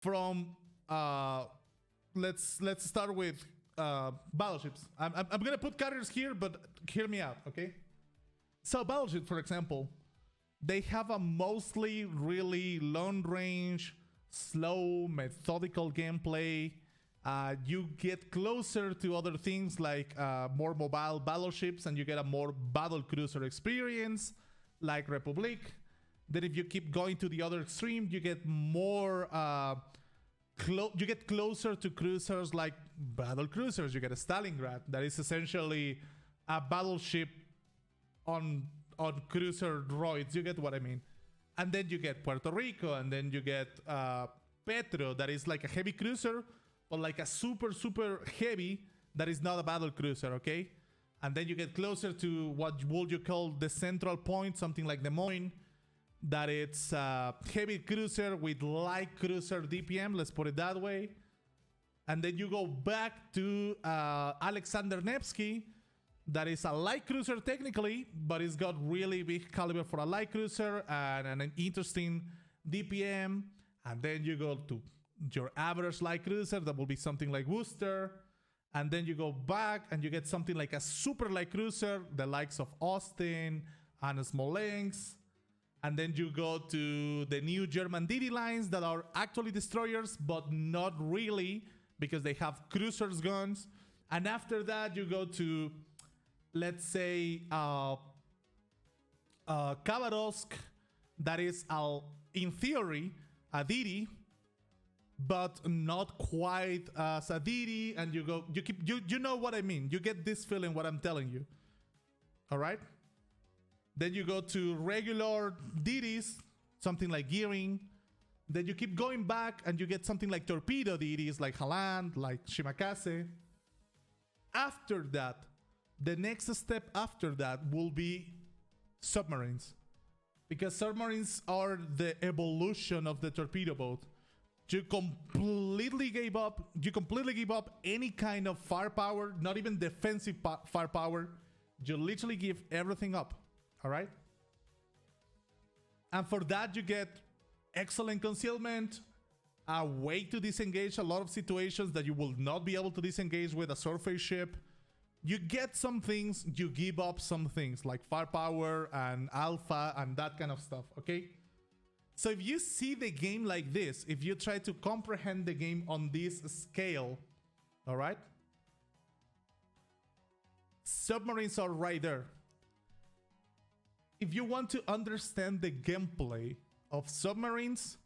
from let's start with battleships. I'm gonna put carriers here, but hear me out, okay? So battleships, for example, they have a mostly really long range, slow, methodical gameplay. You get closer to other things like more mobile battleships, and you get a more battle cruiser experience like Republic. Then if you keep going to the other extreme, you get more you get closer to cruisers like battle cruisers. You get a Stalingrad that is essentially a battleship on cruiser droids. You get what I mean? And then you get Puerto Rico, and then you get Petro, that is like a heavy cruiser, but like a super heavy that is not a battle cruiser, okay? And then you get closer to what would you call the central point, something like Des Moines, that it's heavy cruiser with light cruiser DPM, let's put it that way. And then you go back to Alexander Nevsky, that is a light cruiser technically, but it's got really big caliber for a light cruiser and an interesting DPM. And then you go to your average light cruiser, that will be something like Worcester. And then you go back and you get something like a super light cruiser, the likes of Austin and Smolensk. And then you go to the new German DD lines that are actually destroyers, but not really, because they have cruisers guns. And after that, you go to, let's say, Khabarovsk, that is, in theory, a DD, but not quite as a DD. And you know what I mean. You get this feeling what I'm telling you. All right? Then you go to regular DDs, something like Gearing. Then you keep going back and you get something like torpedo DDs, like Haland, like Shimakaze. After that, the next step after that will be submarines. Because submarines are the evolution of the torpedo boat. You completely give up any kind of firepower, not even defensive firepower. You literally give everything up. All right. And for that, you get excellent concealment, a way to disengage a lot of situations that you will not be able to disengage with a surface ship. You get some things, you give up some things like firepower and alpha and that kind of stuff. Okay. So if you see the game like this, if you try to comprehend the game on this scale, all right, submarines are right there. If you want to understand the gameplay of submarines,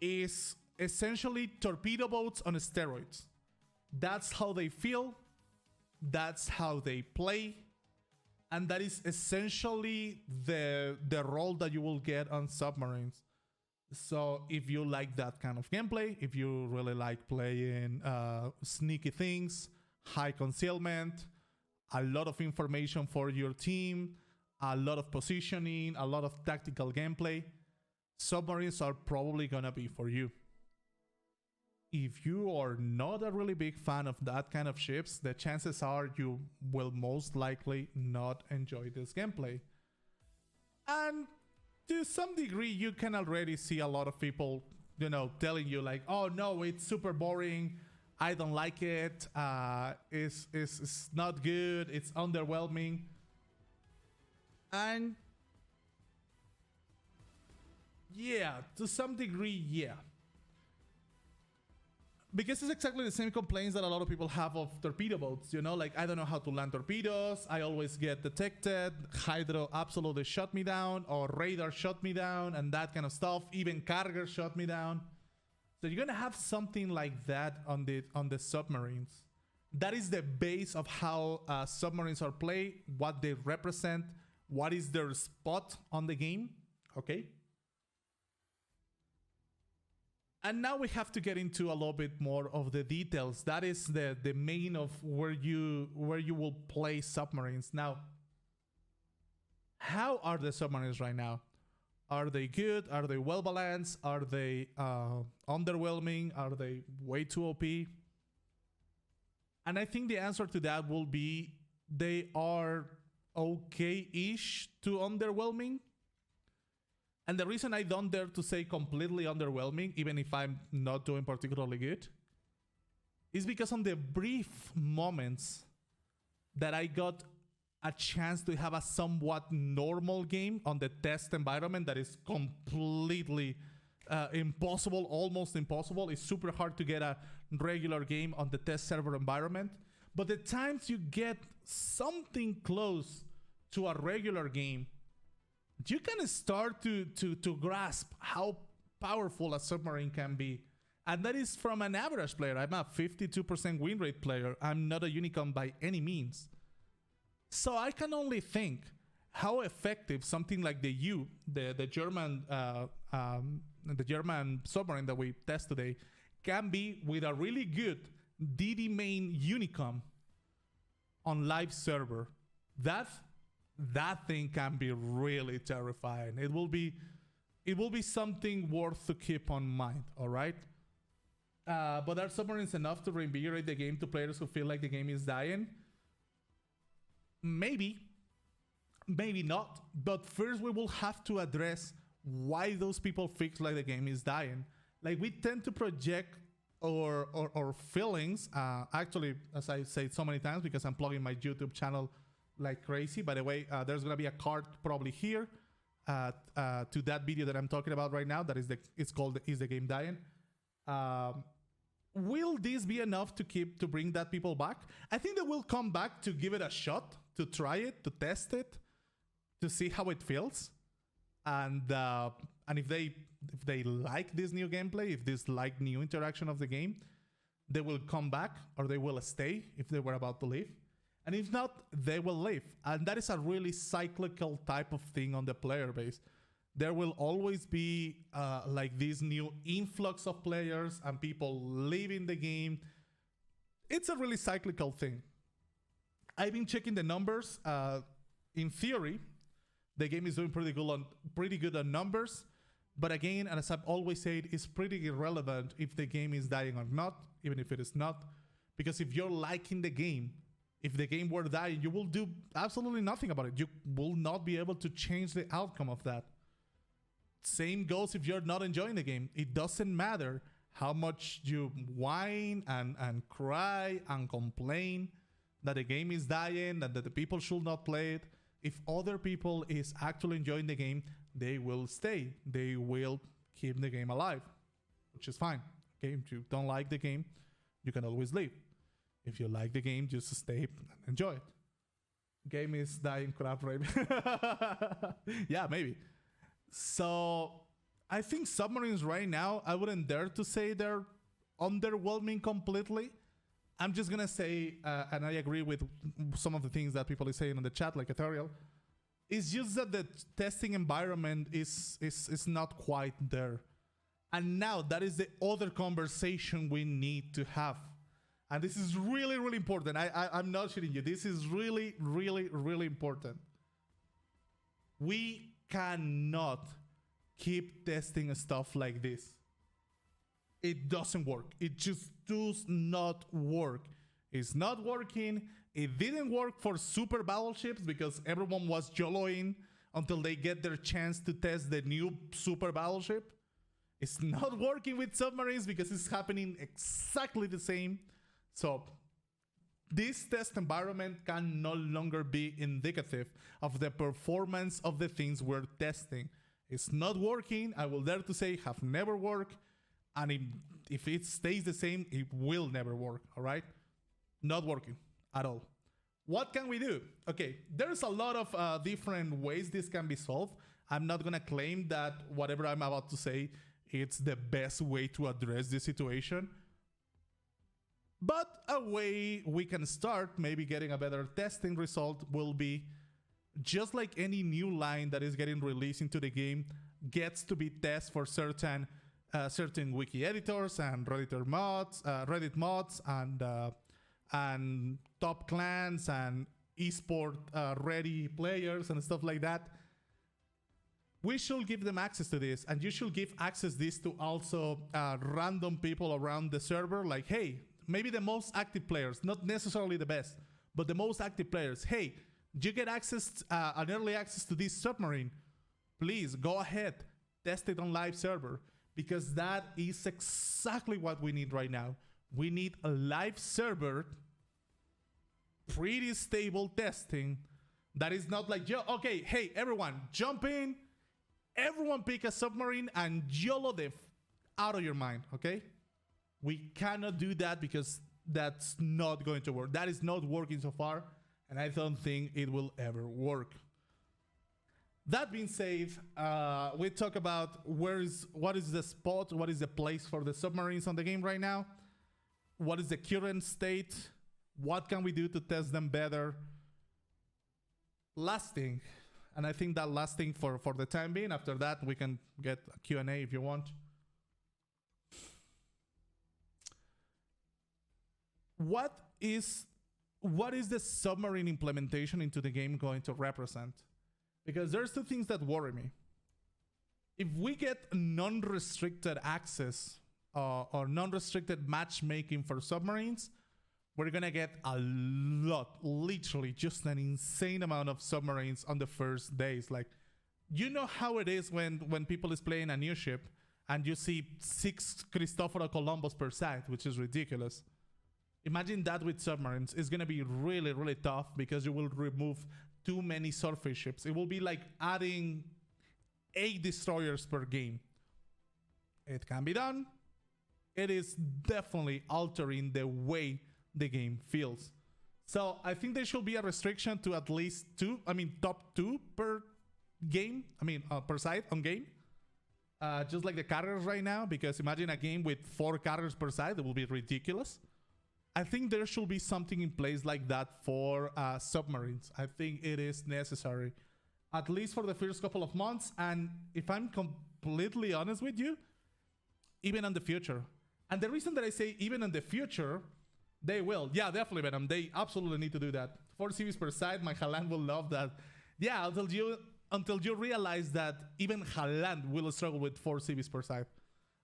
is essentially torpedo boats on steroids. That's how they feel, that's how they play, and that is essentially the role that you will get on submarines. So if you like that kind of gameplay, if you really like playing sneaky things, high concealment, a lot of information for your team, a lot of positioning, a lot of tactical gameplay, submarines are probably gonna be for you. If you are not a really big fan of that kind of ships, the chances are you will most likely not enjoy this gameplay. And to some degree, you can already see a lot of people, telling you like, oh no, it's super boring, I don't like it, it's not good, it's underwhelming. And yeah, to some degree, yeah. Because it's exactly the same complaints that a lot of people have of torpedo boats, like I don't know how to land torpedoes, I always get detected, Hydro absolutely shut me down, or radar shut me down, and that kind of stuff, even carrier shut me down. So you're gonna have something like that on the submarines. That is the base of how submarines are played, what they represent, what is their spot on the game, okay? And now we have to get into a little bit more of the details. That is the main of where you will play submarines. Now, how are the submarines right now? Are they good? Are they well balanced? Are they underwhelming? Are they way too OP? And I think the answer to that will be they are okay-ish to underwhelming. And the reason I don't dare to say completely underwhelming, even if I'm not doing particularly good, is because on the brief moments that I got a chance to have a somewhat normal game on the test environment that is completely impossible, almost impossible. It's super hard to get a regular game on the test server environment. But the times you get something close to a regular game, you can start to grasp how powerful a submarine can be. And that is from an average player. I'm a 52% win rate player. I'm not a unicorn by any means. So I can only think how effective something like the German submarine that we test today can be with a really good DD main Unicom on live server. That thing can be really terrifying. It will be something worth to keep on mind. All right. But are submarines enough to reinvigorate the game to players who feel like the game is dying? Maybe not. But first we will have to address why those people feel like the game is dying. Like, we tend to project our feelings. Actually, as I say so many times, because I'm plugging my YouTube channel like crazy. By the way, there's gonna be a card probably here to that video that I'm talking about right now. It's called "Is the Game Dying?" Will this be enough to bring that people back? I think they will come back to give it a shot, to try it, to test it, to see how it feels, and if they like this new gameplay, if this like new interaction of the game, they will come back, or they will stay if they were about to leave, and if not, they will leave. And that is a really cyclical type of thing on the player base. There will always be like this new influx of players and people leaving the game. It's a really cyclical thing. I've been checking the numbers. In theory, the game is doing pretty good on numbers. But again, and as I've always said, it's pretty irrelevant if the game is dying or not, even if it is not. Because if you're liking the game, if the game were dying, you will do absolutely nothing about it. You will not be able to change the outcome of that. Same goes if you're not enjoying the game. It doesn't matter how much you whine and cry and complain that the game is dying and that the people should not play it. If other people is actually enjoying the game, they will stay. They will keep the game alive, which is fine. Okay, if you don't like the game, you can always leave. If you like the game, just stay and enjoy it. Game is dying, crap rate. Yeah, maybe. So I think Submarines right now, I wouldn't dare to say they're underwhelming completely. I'm just gonna say, and I agree with some of the things that people are saying in the chat, like Ethereal. It's just that the testing environment is not quite there. And now that is the other conversation we need to have. And this is really, really important. I'm not shitting you. This is really, really, really important. We cannot keep testing stuff like this. It doesn't work. It just does not work. It's not working. It didn't work for super battleships because everyone was YOLOing until they get their chance to test the new super battleship. It's not working with submarines because it's happening exactly the same. So this test environment can no longer be indicative of the performance of the things we're testing. It's not working. I will dare to say have never worked. And if it stays the same, it will never work, all right? Not working at all. What can we do? Okay, there's a lot of different ways this can be solved. I'm not gonna claim that whatever I'm about to say, it's the best way to address this situation. But a way we can start maybe getting a better testing result will be, just like any new line that is getting released into the game gets to be tested for certain wiki editors and Reddit mods and top clans and esport ready players and stuff like that. We should give them access to this, and you should give access this to also random people around the server. Like, hey, maybe the most active players, not necessarily the best, but the most active players. Hey, you get access, an early access to this submarine. Please go ahead, test it on live server, because that is exactly what we need right now. We need a live server, pretty stable testing that is not like, yo, okay, hey, everyone, jump in, everyone pick a submarine and YOLO the out of your mind, okay? We cannot do that because that's not going to work. That is not working so far, and I don't think it will ever work. That being said, we talk about what is the spot, what is the place for the submarines on the game right now, what is the current state, what can we do to test them better. Last thing, and I think that last thing for the time being, after that we can get a Q&A if you want. What is the submarine implementation into the game going to represent? Because there's two things that worry me. If we get non-restricted access or non-restricted matchmaking for submarines, we're gonna get a lot, literally just an insane amount of submarines on the first days. Like, you know how it is when people is playing a new ship and you see 6 Cristoforo Columbus per side, which is ridiculous. Imagine that with submarines. It's gonna be really, really tough because you will remove too many surface ships. It will be like adding 8 destroyers per game. It can be done. It is definitely altering the way the game feels. So I think there should be a restriction to at least top 2 per game. Per side on game. Just like the carriers right now, because imagine a game with 4 carriers per side. It will be ridiculous. I think there should be something in place like that for submarines. I think it is necessary, at least for the first couple of months. And if I'm completely honest with you, even in the future. And the reason that I say even in the future, they will. Yeah, definitely, Venom. They absolutely need to do that. 4 CVs per side, my Haaland will love that. Yeah, until you realize that even Haaland will struggle with 4 CVs per side.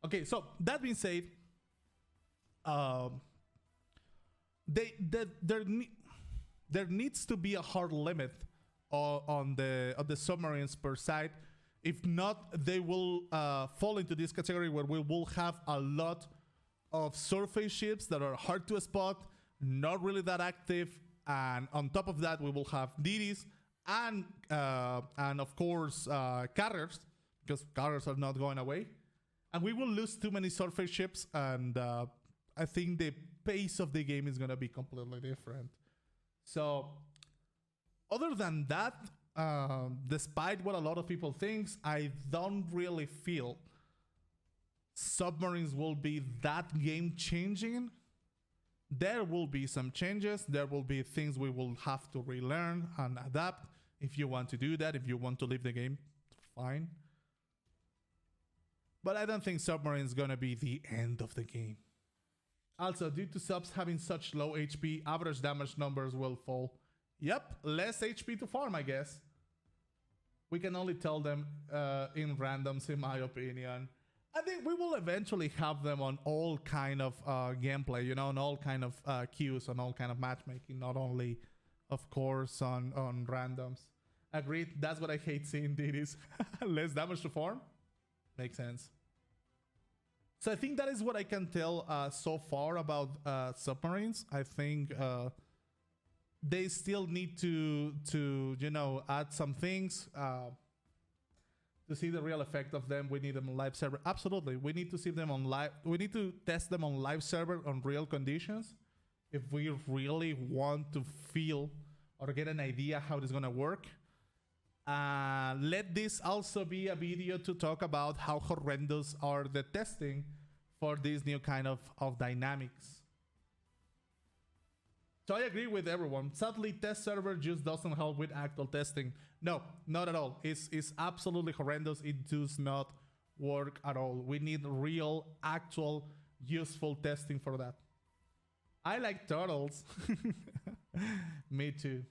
Okay, so that being said, there needs to be a hard limit on the submarines per side. If not, they will fall into this category where we will have a lot of surface ships that are hard to spot, not really that active, and on top of that, we will have DDs and of course carriers, because carriers are not going away, and we will lose too many surface ships, and I think the pace of the game is gonna be completely different. So, other than that, despite what a lot of people think, I don't really feel submarines will be that game changing. There will be some changes. There will be things we will have to relearn and adapt. If you want to do that, if you want to leave the game, fine. But I don't think submarine is gonna be the end of the game. Also, due to subs having such low HP, average damage numbers will fall. Yep, less HP to farm, I guess. We can only tell them in randoms, in my opinion. I think we will eventually have them on all kind of gameplay, you know, on all kind of queues, on all kind of matchmaking, not only, of course, on randoms. Agreed, that's what I hate seeing, DDs. Less damage to farm? Makes sense. So I think that is what I can tell so far about submarines. I think they still need to you know, add some things to see the real effect of them. We need them on live server. Absolutely, we need to see them on live. We need to test them on live server on real conditions if we really want to feel or get an idea how it's gonna work. Let this also be a video to talk about how horrendous are the testing for this new kind of dynamics. So I agree with everyone. Sadly, test server just doesn't help with actual testing. No, not at all. It's absolutely horrendous. It does not work at all. We need real, actual, useful testing for that. I like turtles. Me too.